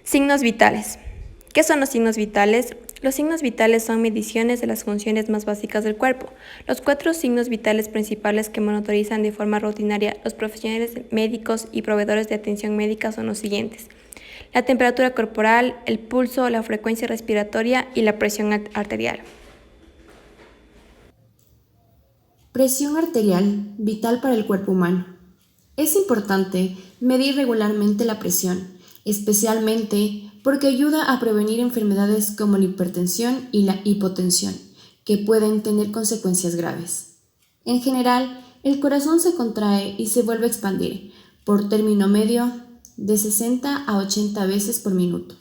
Signos vitales. ¿Qué son los signos vitales? Los signos vitales son mediciones de las funciones más básicas del cuerpo. Los 4 signos vitales principales que monitorizan de forma rutinaria los profesionales médicos y proveedores de atención médica son los siguientes: la temperatura corporal, el pulso, la frecuencia respiratoria y la presión arterial. Presión arterial, vital para el cuerpo humano. Es importante medir regularmente la presión, especialmente porque ayuda a prevenir enfermedades como la hipertensión y la hipotensión, que pueden tener consecuencias graves. En general, el corazón se contrae y se vuelve a expandir, por término medio, de 60 a 80 veces por minuto.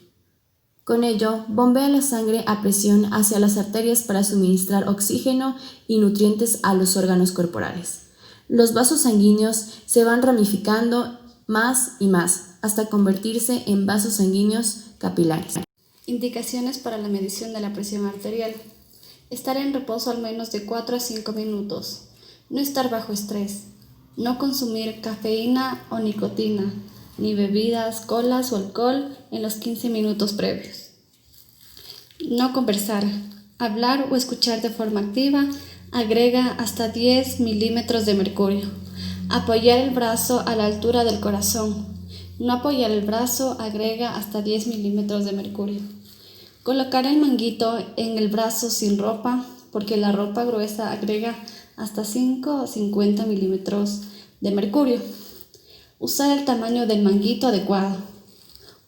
Con ello, bombea la sangre a presión hacia las arterias para suministrar oxígeno y nutrientes a los órganos corporales. Los vasos sanguíneos se van ramificando más y más hasta convertirse en vasos sanguíneos capilares. Indicaciones para la medición de la presión arterial. Estar en reposo al menos de 4 a 5 minutos. No estar bajo estrés. No consumir cafeína o nicotina, ni bebidas, colas o alcohol en los 15 minutos previos. No conversar. Hablar o escuchar de forma activa agrega hasta 10 milímetros de mercurio. Apoyar el brazo a la altura del corazón. No apoyar el brazo agrega hasta 10 milímetros de mercurio. Colocar el manguito en el brazo sin ropa, porque la ropa gruesa agrega hasta 5 o 50 milímetros de mercurio. Usar el tamaño del manguito adecuado.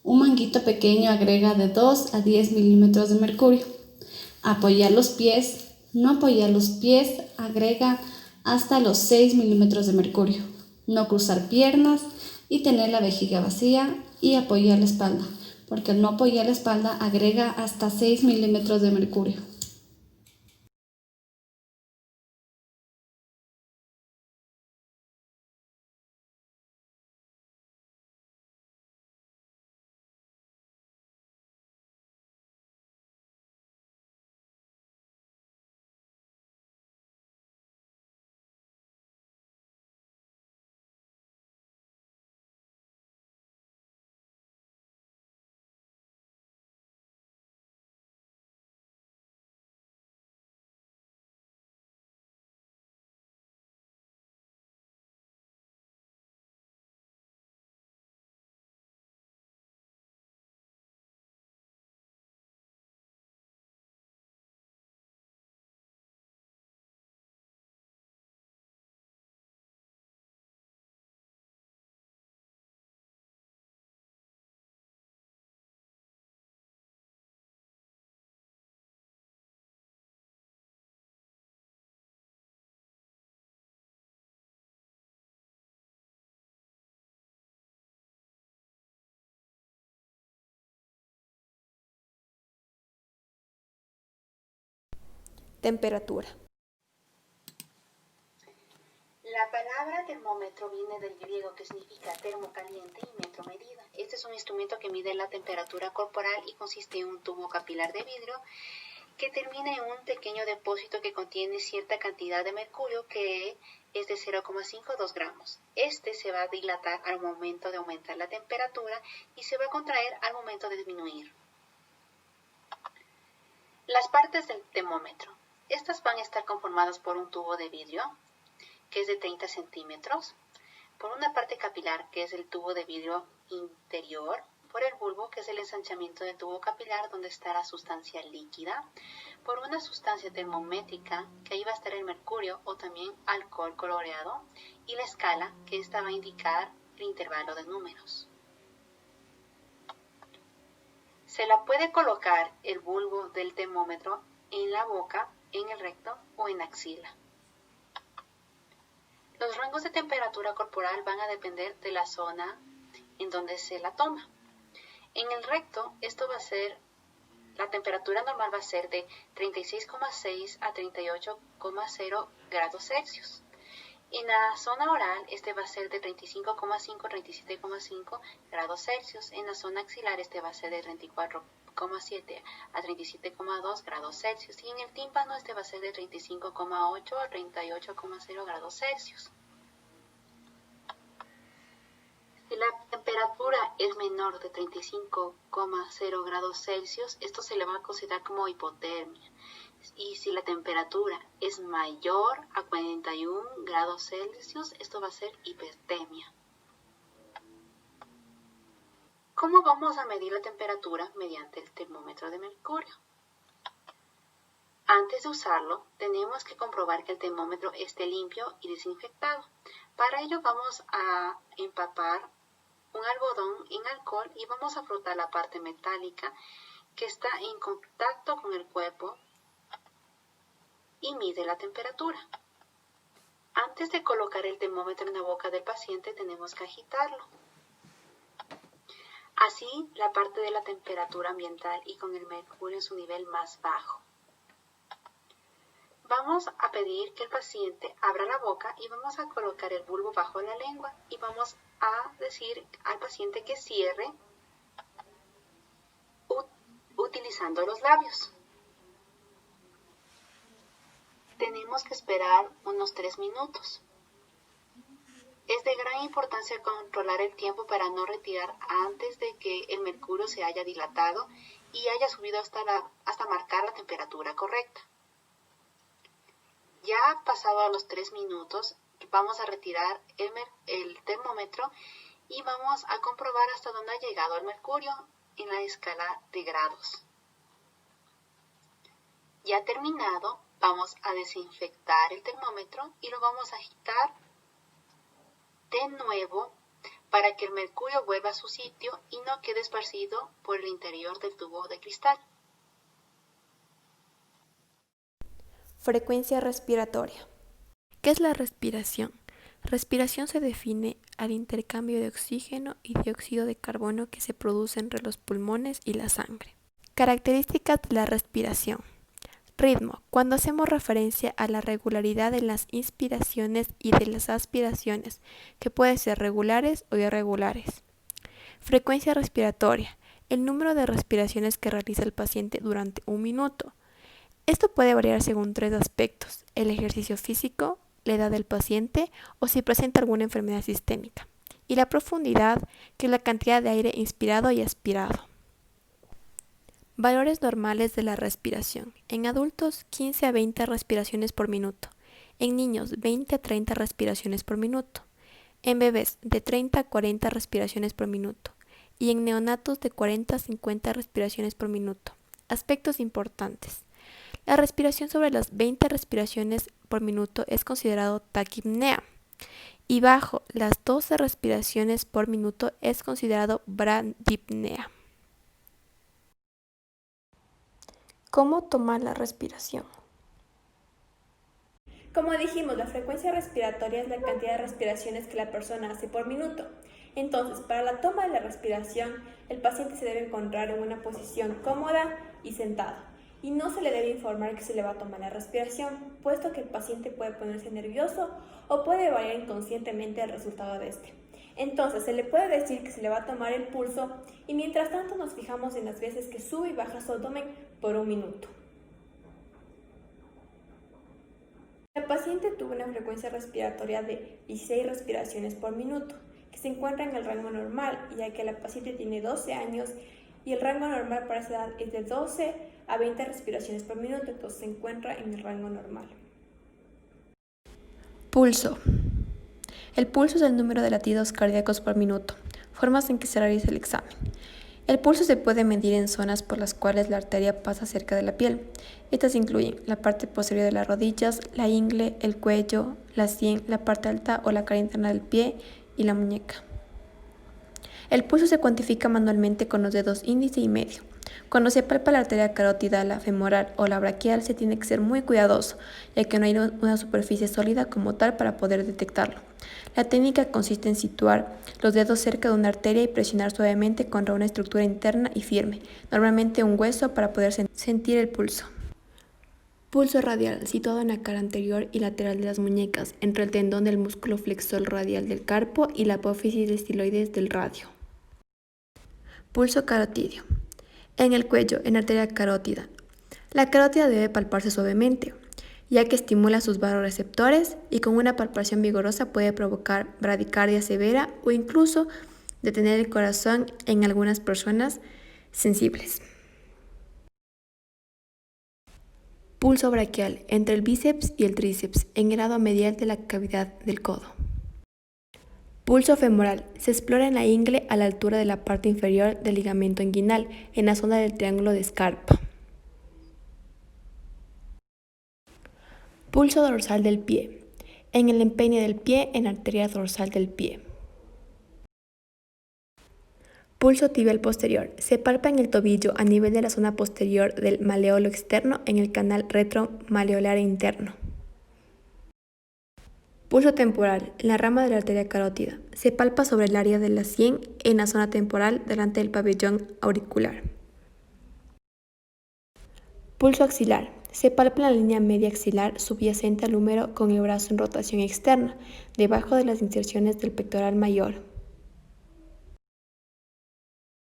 Un manguito pequeño agrega de 2 a 10 milímetros de mercurio. Apoyar los pies. No apoyar los pies agrega hasta los 6 milímetros de mercurio. No cruzar piernas y tener la vejiga vacía y apoyar la espalda, porque al no apoyar la espalda agrega hasta 6 milímetros de mercurio. Temperatura. La palabra termómetro viene del griego, que significa termo, caliente, y metro, medida. Este es un instrumento que mide la temperatura corporal y consiste en un tubo capilar de vidrio que termina en un pequeño depósito que contiene cierta cantidad de mercurio, que es de 0,5 a 2 gramos. Este se va a dilatar al momento de aumentar la temperatura y se va a contraer al momento de disminuir. Las partes del termómetro. Estas van a estar conformadas por un tubo de vidrio, que es de 30 centímetros, por una parte capilar, que es el tubo de vidrio interior, por el bulbo, que es el ensanchamiento del tubo capilar donde está la sustancia líquida, por una sustancia termométrica, que ahí va a estar el mercurio o también alcohol coloreado, y la escala, que esta va a indicar el intervalo de números. Se la puede colocar el bulbo del termómetro en la boca, en el recto o en la axila. Los rangos de temperatura corporal van a depender de la zona en donde se la toma. En el recto, la temperatura normal va a ser de 36,6 a 38,0 grados Celsius. En la zona oral, va a ser de 35,5 a 37,5 grados Celsius. En la zona axilar, va a ser de 34,7 a 37,2 grados Celsius. Y en el tímpano, va a ser de 35,8 a 38,0 grados Celsius. Si la temperatura es menor de 35,0 grados Celsius, esto se le va a considerar como hipotermia. Y si la temperatura es mayor a 41 grados Celsius, esto va a ser hipertermia. ¿Cómo vamos a medir la temperatura? Mediante el termómetro de mercurio. Antes de usarlo, tenemos que comprobar que el termómetro esté limpio y desinfectado. Para ello vamos a empapar un algodón en alcohol y vamos a frotar la parte metálica que está en contacto con el cuerpo y mide la temperatura. Antes de colocar el termómetro en la boca del paciente tenemos que agitarlo. Así la parte de la temperatura ambiental y con el mercurio en su nivel más bajo. Vamos a pedir que el paciente abra la boca y vamos a colocar el bulbo bajo la lengua y vamos a decir al paciente que cierre utilizando los labios. Tenemos que esperar unos 3 minutos. Es de gran importancia controlar el tiempo para no retirar antes de que el mercurio se haya dilatado y haya subido hasta marcar la temperatura correcta. Ya pasado a los 3 minutos, vamos a retirar el termómetro y vamos a comprobar hasta dónde ha llegado el mercurio en la escala de grados. Ya terminado, vamos a desinfectar el termómetro y lo vamos a agitar de nuevo para que el mercurio vuelva a su sitio y no quede esparcido por el interior del tubo de cristal. Frecuencia respiratoria. ¿Qué es la respiración? Respiración se define al intercambio de oxígeno y dióxido de carbono que se produce entre los pulmones y la sangre. Características de la respiración. Ritmo, cuando hacemos referencia a la regularidad de las inspiraciones y de las aspiraciones, que pueden ser regulares o irregulares. Frecuencia respiratoria, el número de respiraciones que realiza el paciente durante un minuto. Esto puede variar según 3 aspectos: el ejercicio físico, la edad del paciente o si presenta alguna enfermedad sistémica, y la profundidad, que es la cantidad de aire inspirado y aspirado. Valores normales de la respiración. En adultos, 15 a 20 respiraciones por minuto. En niños, 20 a 30 respiraciones por minuto. En bebés, de 30 a 40 respiraciones por minuto. Y en neonatos, de 40 a 50 respiraciones por minuto. Aspectos importantes. La respiración sobre las 20 respiraciones por minuto es considerado taquipnea. Y bajo las 12 respiraciones por minuto es considerado bradipnea. ¿Cómo tomar la respiración? Como dijimos, la frecuencia respiratoria es la cantidad de respiraciones que la persona hace por minuto. Entonces, para la toma de la respiración, el paciente se debe encontrar en una posición cómoda y sentado. Y no se le debe informar que se le va a tomar la respiración, puesto que el paciente puede ponerse nervioso o puede variar inconscientemente el resultado de este. Entonces, se le puede decir que se le va a tomar el pulso y mientras tanto nos fijamos en las veces que sube y baja su abdomen por 1 minuto. La paciente tuvo una frecuencia respiratoria de 16 respiraciones por minuto, que se encuentra en el rango normal, ya que la paciente tiene 12 años y el rango normal para esa edad es de 12 a 20 respiraciones por minuto, entonces se encuentra en el rango normal. Pulso. El pulso es el número de latidos cardíacos por minuto, formas en que se realiza el examen. El pulso se puede medir en zonas por las cuales la arteria pasa cerca de la piel. Estas incluyen la parte posterior de las rodillas, la ingle, el cuello, la sien, la parte alta o la cara interna del pie y la muñeca. El pulso se cuantifica manualmente con los dedos índice y medio. Cuando se palpa la arteria carótida, la femoral o la braquial, se tiene que ser muy cuidadoso, ya que no hay una superficie sólida como tal para poder detectarlo. La técnica consiste en situar los dedos cerca de una arteria y presionar suavemente contra una estructura interna y firme, normalmente un hueso, para poder sentir el pulso. Pulso radial, situado en la cara anterior y lateral de las muñecas, entre el tendón del músculo flexor radial del carpo y la apófisis estiloides del radio. Pulso carotidio. En el cuello, en arteria carótida. La carótida debe palparse suavemente, ya que estimula sus vasoreceptores y con una palpación vigorosa puede provocar bradicardia severa o incluso detener el corazón en algunas personas sensibles. Pulso braquial entre el bíceps y el tríceps en el lado medial de la cavidad del codo. Pulso femoral. Se explora en la ingle a la altura de la parte inferior del ligamento inguinal, en la zona del triángulo de Scarpa. Pulso dorsal del pie. En el empeine del pie, en la arteria dorsal del pie. Pulso tibial posterior. Se palpa en el tobillo a nivel de la zona posterior del maleolo externo en el canal retromaleolar interno. Pulso temporal. En la rama de la arteria carótida. Se palpa sobre el área de la sien en la zona temporal delante del pabellón auricular. Pulso axilar. Se palpa en la línea media axilar subyacente al húmero con el brazo en rotación externa, debajo de las inserciones del pectoral mayor.